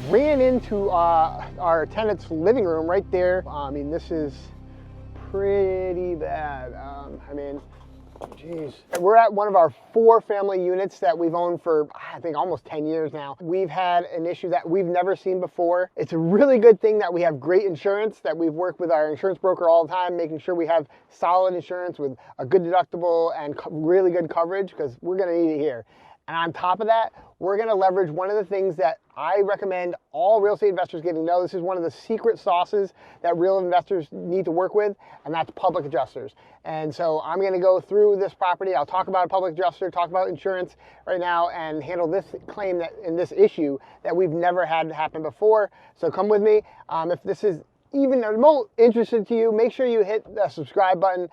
ran into our tenant's living room right there. I mean, this is pretty bad. I mean, geez. We're at one of our 4 family units that we've owned for, I think, almost 10 years now. We've had an issue that we've never seen before. It's a really good thing that we have great insurance, that we've worked with our insurance broker all the time, making sure we have solid insurance with a good deductible and really good coverage, because we're gonna need it here. And on top of that, we're gonna leverage one of the things that I recommend all real estate investors getting to know. This is one of the secret sauces that real investors need to work with, and that's public adjusters. And so I'm gonna go through this property. I'll talk about a public adjuster, talk about insurance right now, and handle this claim and this issue that we've never had happen before. So come with me. If this is even remote interested to you, make sure you hit the subscribe button.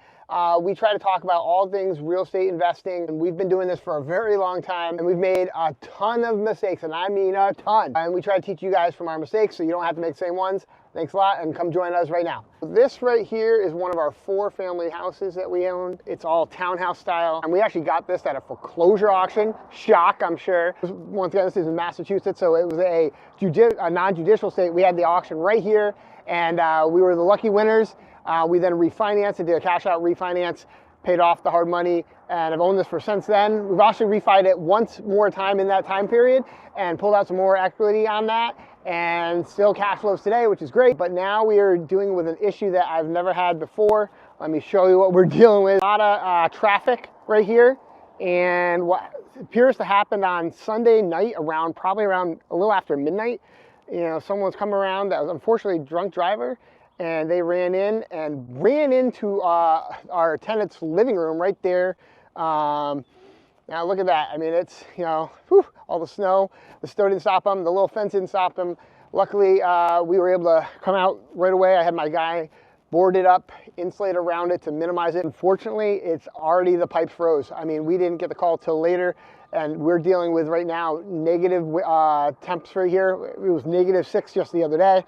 We try to talk about all things real estate investing, and we've been doing this for a very long time, and we've made a ton of mistakes, and I mean a ton. And we try to teach you guys from our mistakes so you don't have to make the same ones. Thanks a lot, and come join us right now. This right here is one of our 4 family houses that we own. It's all townhouse style, and we actually got this at a foreclosure auction. Shock, I'm sure. Once again, this is in Massachusetts, so it was a non-judicial state. We had the auction right here, and we were the lucky winners. We then refinanced and did a cash out refinance, paid off the hard money, and I've owned this for since then. We've actually refied it once more time in that time period and pulled out some more equity on that, and still cash flows today, which is great. But now we are dealing with an issue that I've never had before. Let me show you what we're dealing with. A lot of traffic right here, and what appears to happen on Sunday night probably around a little after midnight. You know, someone's come around that was unfortunately a drunk driver, and they ran into our tenant's living room right there. Now look at that. I mean, it's, you know, whew, all the snow. The snow didn't stop them. The little fence didn't stop them. Luckily, we were able to come out right away. I had my guy board it up, insulate around it to minimize it. Unfortunately, it's already, the pipes froze. I mean, we didn't get the call till later, and we're dealing with right now negative temps right here. It was -6 just the other day.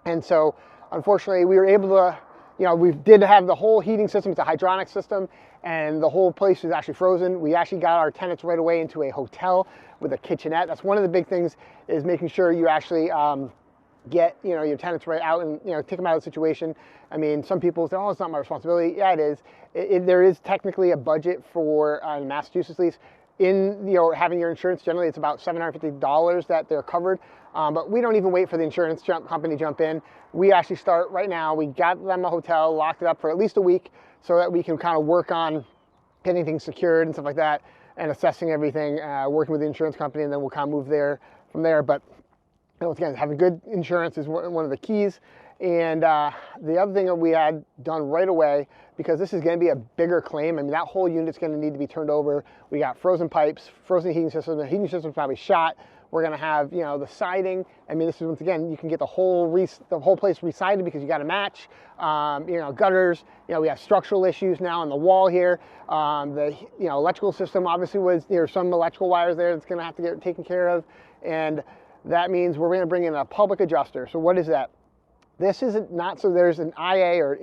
And so unfortunately, we were able to, you know, we did have the whole heating system. It's a hydronic system, and the whole place was actually frozen. We actually got our tenants right away into a hotel with a kitchenette. That's one of the big things, is making sure you actually get, you know, your tenants right out and, you know, take them out of the situation. I mean, some people say, oh, it's not my responsibility. Yeah, it is. There is technically a budget for Massachusetts lease. In, you know, having your insurance, generally it's about $750 that they're covered. But we don't even wait for the insurance company to jump in. We actually start right now. We got them a hotel, locked it up for at least a week, so that we can kind of work on getting things secured and stuff like that, and assessing everything, working with the insurance company, and then we'll kind of move from there. But you know, again, having good insurance is one of the keys. And the other thing that we had done right away, because this is going to be a bigger claim. I mean, that whole unit's going to need to be turned over. We got frozen pipes, frozen heating system. The heating system's probably shot. We're going to have, you know, the siding. I mean, this is, once again, you can get the whole place re-sided because you got to match. You know, gutters. You know, we have structural issues now on the wall here. The, you know, electrical system obviously there's some electrical wires there that's going to have to get taken care of, and that means we're going to bring in a public adjuster. So what is that? This isn't not, so there's an IA or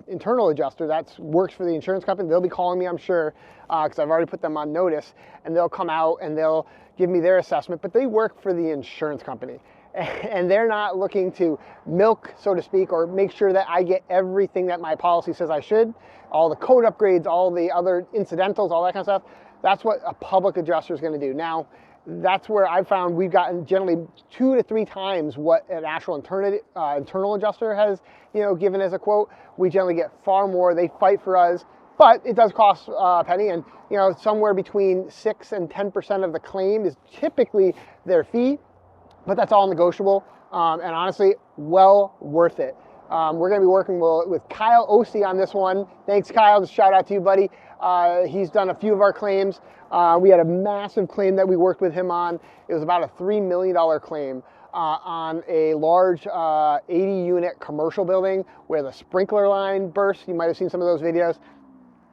internal adjuster that works for the insurance company. They'll be calling me, I'm sure, because I've already put them on notice, and they'll come out and they'll give me their assessment, but they work for the insurance company. And they're not looking to milk, so to speak, or make sure that I get everything that my policy says I should, all the code upgrades, all the other incidentals, all that kind of stuff. That's what a public adjuster is going to do. Now, that's where I've found we've gotten generally 2 to 3 times what an actual internal adjuster has, you know, given as a quote. We generally get far more. They fight for us, but it does cost a penny, and you know, somewhere between 6 and 10% of the claim is typically their fee, but that's all negotiable, and honestly, well worth it. We're going to be working with Kyle Ossie on this one. Thanks, Kyle. Just shout out to you, buddy. He's done a few of our claims. We had a massive claim that we worked with him on. It was about a $3 million claim on a large 80-unit commercial building where the sprinkler line burst. You might have seen some of those videos.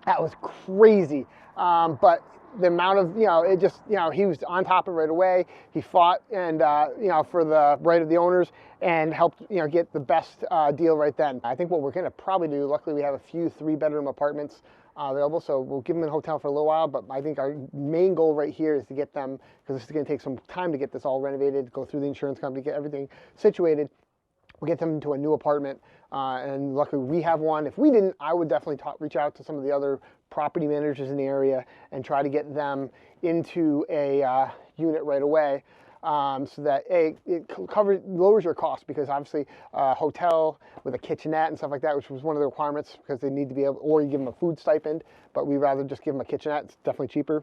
That was crazy. But the amount of, you know, it just, you know, he was on top of it right away. He fought and, you know, for the right of the owners, and helped, you know, get the best deal right then. I think what we're going to probably do, luckily we have a few 3-bedroom apartments available. So we'll give them a hotel for a little while, but I think our main goal right here is to get them, because this is going to take some time to get this all renovated, go through the insurance company, get everything situated. We'll get them into a new apartment, and luckily we have one. If we didn't, I would definitely reach out to some of the other property managers in the area and try to get them into a unit right away, so that it lowers your cost, because obviously a hotel with a kitchenette and stuff like that, which was one of the requirements, because they need to be able, or you give them a food stipend, but we'd rather just give them a kitchenette. It's definitely cheaper,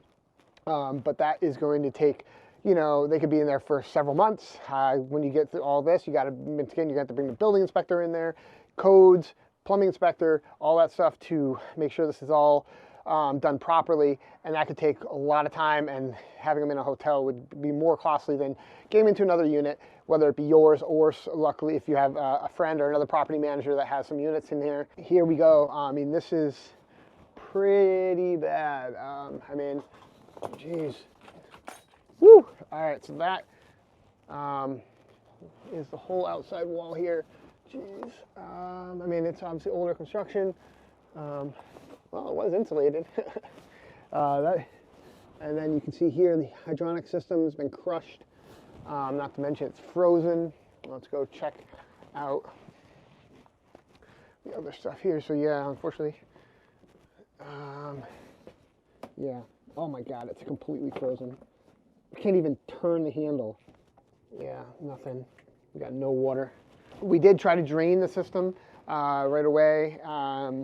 but that is going to take, you know, they could be in there for several months. When you get through all this, you got to bring the building inspector in there, codes, plumbing inspector, all that stuff to make sure this is all done properly, and that could take a lot of time, and having them in a hotel would be more costly than getting into another unit, whether it be yours or, luckily, if you have a friend or another property manager that has some units in here. Here we go. I mean, this is pretty bad. I mean, geez. Woo! All right, so that is the whole outside wall here. Jeez. I mean, it's obviously older construction. Well, it was insulated. And then you can see here the hydronic system has been crushed. Not to mention it's frozen. Let's go check out the other stuff here. So yeah, unfortunately, yeah. Oh my God, it's completely frozen. Can't even turn the handle. Yeah, nothing. We got no water. We did try to drain the system right away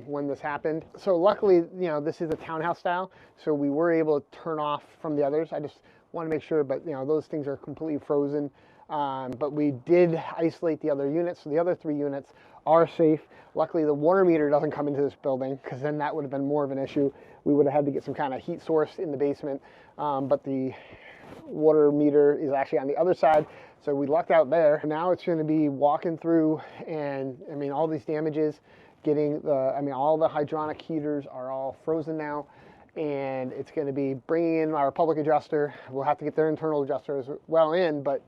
when this happened. So luckily, you know, this is a townhouse style, so we were able to turn off from the others. I just want to make sure, but you know, those things are completely frozen. But we did isolate the other units, so the other 3 units are safe. Luckily, the water meter doesn't come into this building, because then that would have been more of an issue. We would have had to get some kind of heat source in the basement, but the water meter is actually on the other side, so we lucked out there. Now it's going to be walking through, and I mean, all these damages, all the hydronic heaters are all frozen now, and it's going to be bringing in our public adjuster. We'll have to get their internal adjuster as well in, but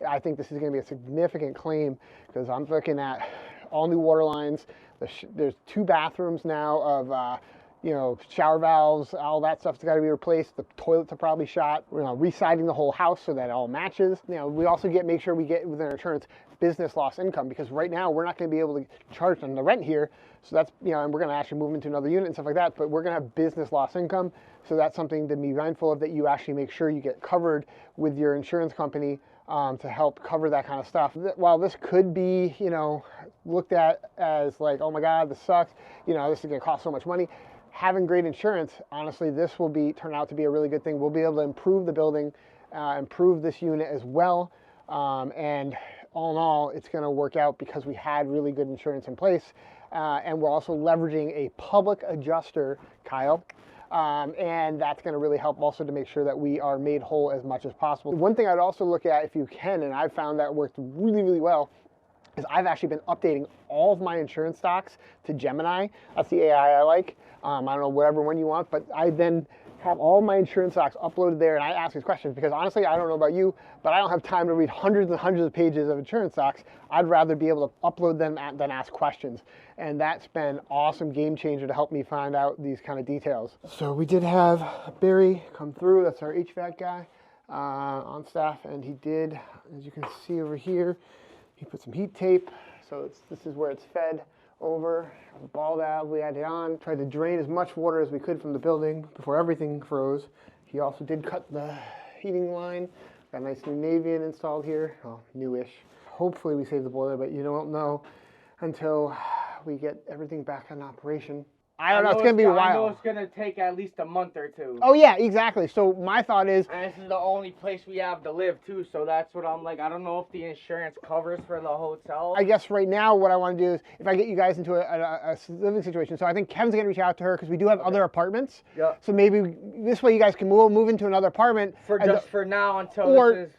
I think this is going to be a significant claim, because I'm looking at all new water lines. There's 2 bathrooms now of you know, shower valves, all that stuff's got to be replaced. The toilets are probably shot. We're residing the whole house so that it all matches. You know, we also make sure we get within our insurance business loss income, because right now we're not going to be able to charge on the rent here. So that's, you know, and we're going to actually move into another unit and stuff like that, but we're going to have business loss income. So that's something to be mindful of, that you actually make sure you get covered with your insurance company to help cover that kind of stuff. While this could be, you know, looked at as like, oh my God, this sucks, you know, this is going to cost so much money. Having great insurance, honestly, this will turn out to be a really good thing. We'll be able to improve the building, improve this unit as well. And all in all, it's going to work out because we had really good insurance in place. And we're also leveraging a public adjuster, Kyle. And that's going to really help also to make sure that we are made whole as much as possible. One thing I'd also look at, if you can, and I've found that worked really, really well, is I've actually been updating all of my insurance stocks to Gemini. That's the AI I like. I don't know, whatever one you want, but I then have all my insurance stocks uploaded there, and I ask these questions because honestly, I don't know about you, but I don't have time to read hundreds and hundreds of pages of insurance stocks. I'd rather be able to upload them than ask questions. And that's been an awesome game changer to help me find out these kind of details. So we did have Barry come through. That's our HVAC guy on staff, and he did, as you can see over here, he put some heat tape. So this is where it's fed over. The ball valve we had it on. Tried to drain as much water as we could from the building before everything froze. He also did cut the heating line. Got a nice new Navian installed here. Well, newish. Hopefully we save the boiler, but you don't know until we get everything back in operation. I don't know, it's going to be a while. I know it's going to take at least a month or 2. Oh yeah, exactly. So my thought is... And this is the only place we have to live too, so that's what I'm like, I don't know if the insurance covers for the hotel. I guess right now what I want to do is, if I get you guys into a living situation, so I think Kevin's going to reach out to her because we do have other apartments. Yeah. So maybe this way you guys can move into another apartment. For now until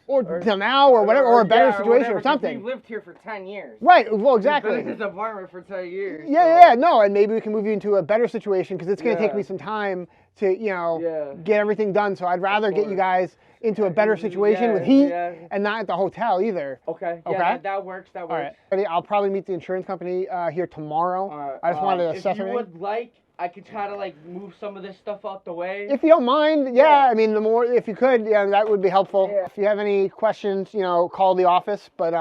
till now or whatever, or a better situation or something. We've lived here for 10 years. Right, well exactly. We've been in this apartment for 10 years. Yeah, no, and maybe we can move you into a better situation because it's going to take me some time to, you know, get everything done. So I'd rather get you guys into a better situation with heat and not at the hotel either. Okay. Yeah, that works. That works. All right. I'll probably meet the insurance company here tomorrow. I just wanted to assess everything. If you would like, I could try to like move some of this stuff out the way. If you don't mind, yeah, I mean, the more, if you could, yeah, that would be helpful. Yeah. If you have any questions, you know, call the office, but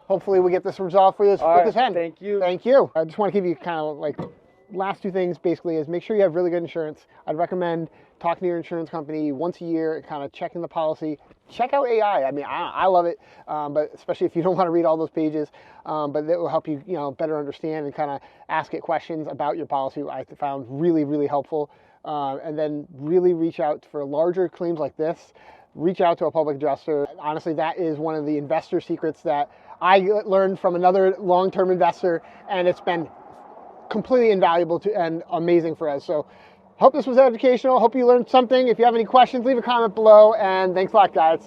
hopefully we get this resolved for you as quick as can. Thank you. Thank you. I just want to give you kind of like last two things basically is make sure you have really good insurance. I'd recommend talking to your insurance company once a year and kind of checking the policy. Check out AI. I mean, I love it, but especially if you don't want to read all those pages, but that will help you, you know, better understand and kind of ask it questions about your policy. I found really, really helpful. And then really reach out for larger claims like this. Reach out to a public adjuster. Honestly, that is one of the investor secrets that I learned from another long-term investor, and it's been completely invaluable to and amazing for us. So hope this was educational. Hope you learned something. If you have any questions, leave a comment below, and thanks a lot, guys.